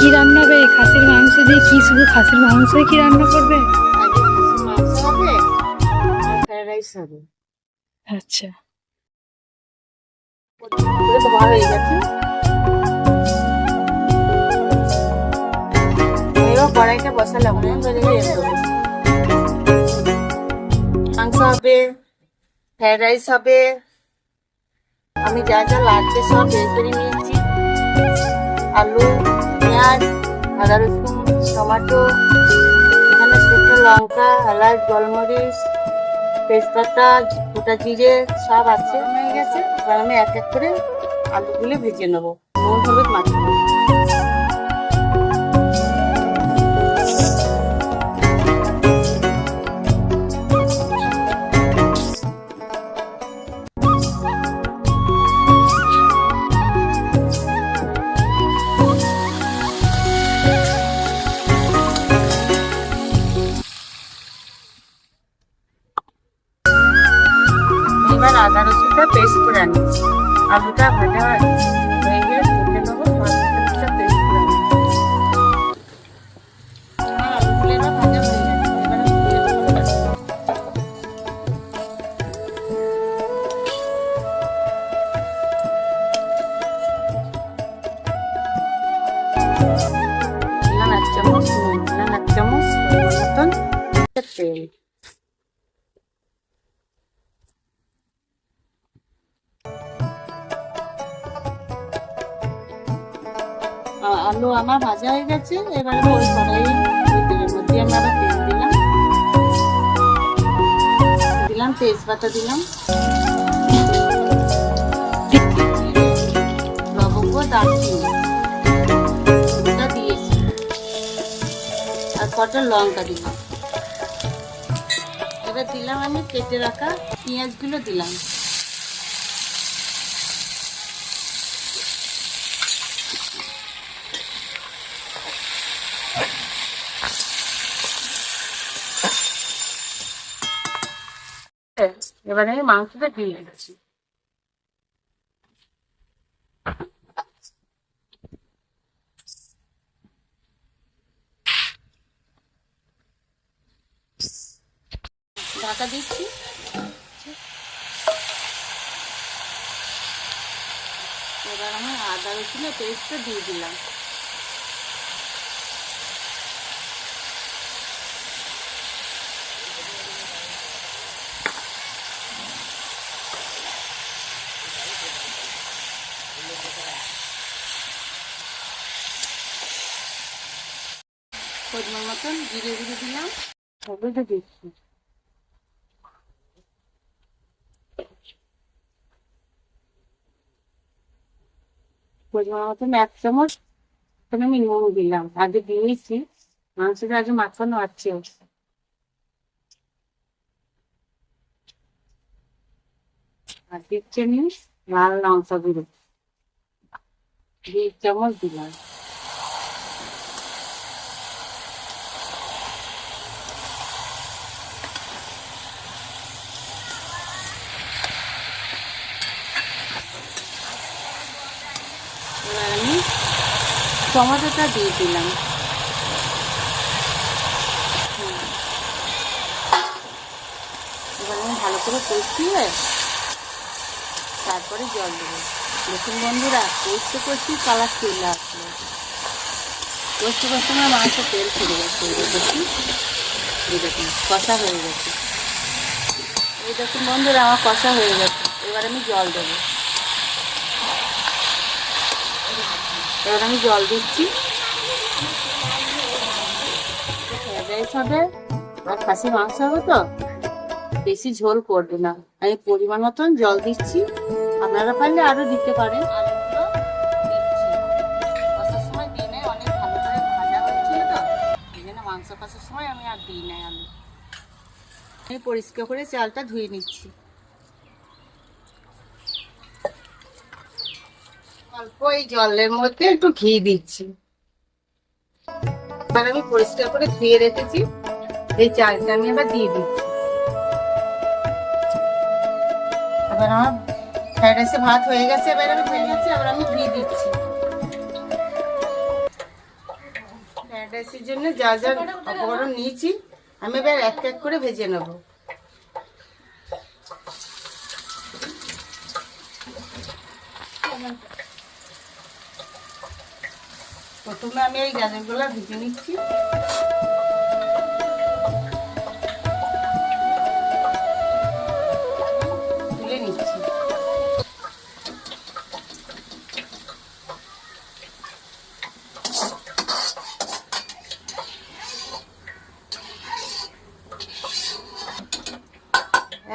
কি রান্না হবে? খাসির মাংস দিয়ে কি শুধু খাসির মাংসই কি রান্না করবে? আগে খাসির মাংস হবে আর ফ্রাইড রাইস হবে। আচ্ছা। পুরো তো ভালো হয়ে গেছে। এবার কড়াইটা বসালাম, মাংস হবে, ফ্রাইড রাইস হবে। আমি যা যা লাগবে সব বের করে নিয়েছি। আলু, পেঁয়াজ, আদা রসুন, টমেটো, এখানে শুকনো লঙ্কা, এলাচ, গোলমরিচ, তেজপাতা, গোটা জিরে সব আছে। হয়ে গেছে, এবার আমি এক এক করে আলুগুলো ভেজে নেবো, নুন হলুদ মাখিয়ে। এবার আদা রসুনটা পেস্ট করে আনিয়েছি। আলুটা ভাজা হয়ে গেলে তুলে নেবো, মশলাটা পেস্ট করে আনিয়েছি। আলুগুলো এবার ভাজা হয়ে গেছে, এবারে তুলে নেবো। দিলাম 1 চামচ নুন, দিলাম 1 চামচ মতন তেল। আলু আমার ভাজা হয়ে গেছে, এবারে ওই কড়াই ওই তেলের মধ্যে আমি আবার তেল দিলাম, দিলাম তেজপাতা, দিলাম লবঙ্গ, দারচিনি ওটা দিয়েছি, আর কটা লঙ্কা দিলাম। এবার দিলাম আমি কেটে রাখা পেঁয়াজগুলো দিলাম। এবারে আমি মাংসটা দিয়ে দিচ্ছি। ঢাকা দিচ্ছি। এবার আমি আদা রসুনের পেস্টটা দিয়ে দিলাম। পরিমাণ মতন জিরে গুঁড়ো দিলাম, হলুদও দিচ্ছি। পরিমাণ মতন 1 চামচ আমি নুন দিলাম, আগে দিয়েছি, মাংসটা আগে মাখানো আছে। আর দিচ্ছে নি লাল লঙ্কা গুঁড়ো 2 চামচ দিলাম। এবার আমি টমেটোটা দিয়ে দিলাম। এবার আমি ভালো করে কষিয়ে তারপরে জল দেবো। দেখুন বন্ধুরা, কষতে কষতে কালার চলে আসলো, কষতে কষতে আমার মাংস তেল ছেড়ে গেছে। এই দেখুন, এই দেখুন কষা হয়ে গেছে। এই দেখুন বন্ধুরা, আমার কষা হয়ে গেছে। এবার আমি জল দেবো। এবার আমি জল দিচ্ছি। ফ্রাইড রাইস হবে আর খাসি মাংস হবে, তো বেশি ঝোল করবে না। আমি পরিমাণ মতন জল দিচ্ছি, আপনারা পারলে আরো দিতে পারেন। আলুগুলো দিচ্ছি, কষার সময় দিই নাই, অনেক ভালো করে ভাজা হয়েছিল তো, এই জন্য মাংস কষার সময় আমি আর দিই নাই আলু। আমি পরিষ্কার করে চালটা ধুয়ে নিচ্ছি। অল্প এই জলের মধ্যে একটু ঘি দিচ্ছি। এবার আমি পরিষ্কার করে ধুয়ে রেখেছি, এই চালটা আমি এবার দিয়ে দিচ্ছি। এবার আমার ফ্রাইড রাইসে ভাত হয়ে গেছে, এবার আমি দিয়ে দিচ্ছি। রাইসের জন্য যা যা উপকরণ নিয়েছি আমি এবার এক এক করে ভেজে নেব। প্রথমে আমি এই গাজরগুলো ভেজে নিচ্ছি। তুলে নিচ্ছি।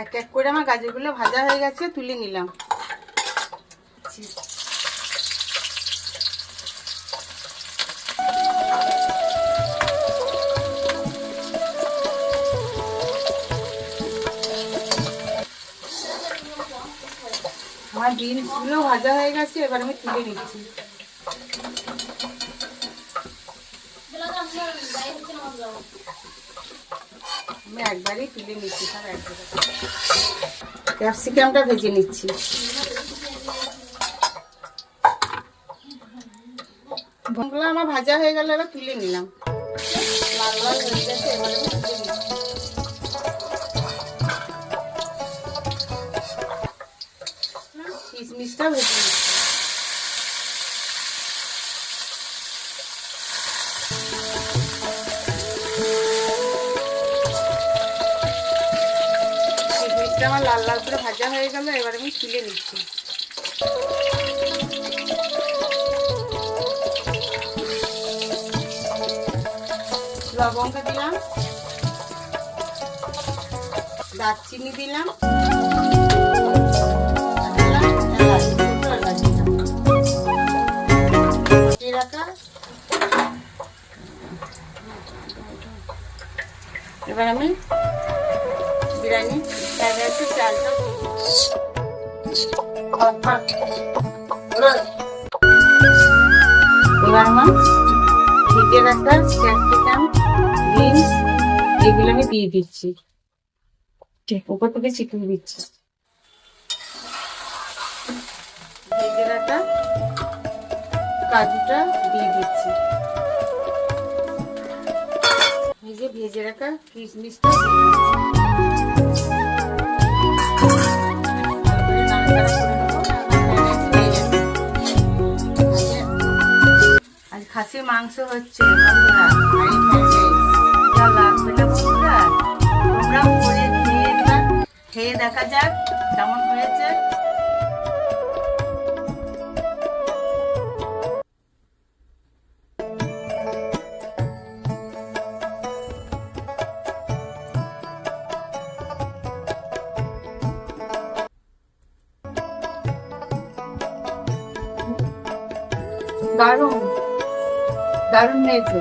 এক এক করে আমার গাজরগুলো ভাজা হয়ে গেছে, তুলে নিলাম। আমার বিনসগুলো ভাজা হয়ে গেছে, এবার আমি তুলে নিচ্ছি। আমি একবারই তুলে নিচ্ছি, সব একবারে। ক্যাপসিকামটা ভেজে নিচ্ছি। ওগুলো আমার ভাজা হয়ে গেল, এবার তুলে নিলাম। লাল লাল হয়ে গেছে, এবার আমি তুলে নিচ্ছি। কিশমিশটা ভেজে নিচ্ছি। কিশমিশটা আমার লাল লাল করে ভাজা হয়ে গেল, এবার আমি তুলে নিচ্ছি। লবঙ্গ দিলাম, দারচিনি দিলাম, এবার আমি বিরিয়ানি চালটা এবার আমার ভিজে রাখা ক্যাপসিকাম, বিনস এগুলো আমি দিয়ে দিচ্ছি। উপর থেকে চিকেন দিচ্ছি। ভেজে রাখা কাজুটা দিয়ে দিচ্ছি। ভেজে রাখা কিশমিশটা আজ খাসির মাংস হচ্ছে বন্ধুরা, যা লাগবে না বন্ধুরা, তোমরা করে খেয়ে দেখা যাক কেমন হয়েছে। দারুণ দারুণ হয়েছে।